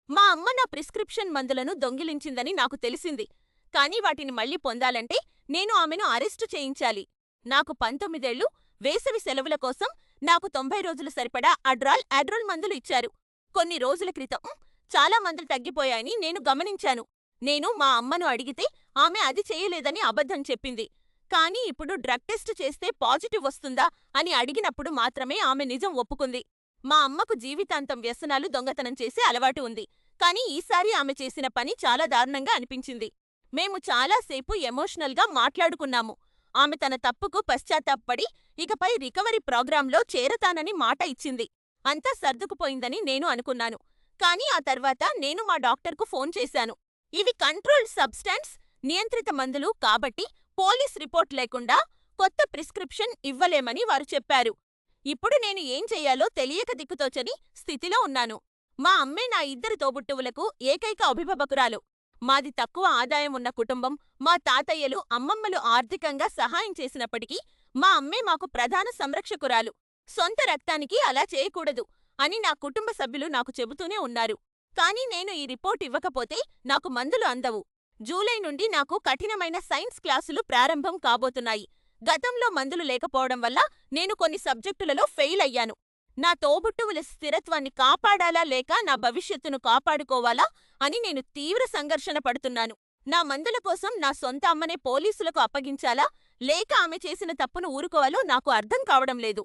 మా అమ్మ నా ప్రిస్క్రిప్షన్ మందులను దొంగిలించిందని నాకు తెలిసింది, కానీ వాటిని మళ్ళీ పొందాలంటే నేను ఆమెను అరెస్టు చేయించాలి. నాకు 19 ఏళ్లు, వేసవి సెలవుల కోసం నాకు 90 రోజులు సరిపడా అడ్రాల్, అడ్రోల్ మందులు ఇచ్చారు. కొన్ని రోజుల క్రితం చాలా మందులు తగ్గిపోయాయని నేను గమనించాను. నేను మా అమ్మను అడిగితే ఆమె అది చేయలేదని అబద్ధం చెప్పింది. కానీ ఇప్పుడు డ్రగ్ టెస్ట్ చేస్తే పాజిటివ్ వస్తుందా అని అడిగినప్పుడు మాత్రమే ఆమె నిజం ఒప్పుకుంది. మా అమ్మకు జీవితాంతం వ్యసనాలు, దొంగతనం చేసే అలవాటు ఉంది. కానీ ఈసారి ఆమె చేసిన పని చాలా దారుణంగా అనిపించింది. మేము చాలా సేపు ఎమోషనల్గా మాట్లాడుకున్నాము. ఆమె తన తప్పుకు పశ్చాత్తాపపడి ఇకపై రికవరీ ప్రోగ్రాంలో చేరతానని మాట ఇచ్చింది. అంతా సర్దుకుపోయిందని నేను అనుకున్నాను. కానీ ఆ తర్వాత నేను మా డాక్టర్కు ఫోన్ చేశాను. ఇవి కంట్రోల్డ్ సబ్స్టాన్స్, నియంత్రిత మందులు కాబట్టి పోలీస్ రిపోర్ట్ లేకుండా కొత్త ప్రిస్క్రిప్షన్ ఇవ్వలేమని వారు చెప్పారు. ఇప్పుడు నేను ఏం చెయ్యాలో తెలియక దిక్కుతోచని స్థితిలో ఉన్నాను. మా అమ్మే నా ఇద్దరు తోబుట్టువులకు ఏకైక అభిభావకురాలు. మాది తక్కువ ఆదాయం ఉన్న కుటుంబం. మా తాతయ్యలు, అమ్మమ్మలు ఆర్థికంగా సహాయం చేసినప్పటికీ మా అమ్మే మాకు ప్రధాన సంరక్షకురాలు. సొంత రక్తానికి అలా చేయకూడదు అని నా కుటుంబ సభ్యులు నాకు చెబుతూనే ఉన్నారు. కానీ నేను ఈ రిపోర్ట్ ఇవ్వకపోతే నాకు మందులు అందవు. జూలై నుండి నాకు కఠినమైన సైన్స్ క్లాసులు ప్రారంభం కాబోతున్నాయి. గతంలో మందులు లేకపోవడం వల్ల నేను కొన్ని సబ్జెక్టులలో ఫెయిల్ అయ్యాను. నా తోబుట్టువుల స్థిరత్వాన్ని కాపాడాలా లేక నా భవిష్యత్తును కాపాడుకోవాలా అని నేను తీవ్ర సంఘర్షణ పడుతున్నాను. నా మందుల కోసం నా సొంత అమ్మనే పోలీసులకు అప్పగించాలా లేక ఆమె చేసిన తప్పును ఊరుకోవాలో నాకు అర్థం కావడం లేదు.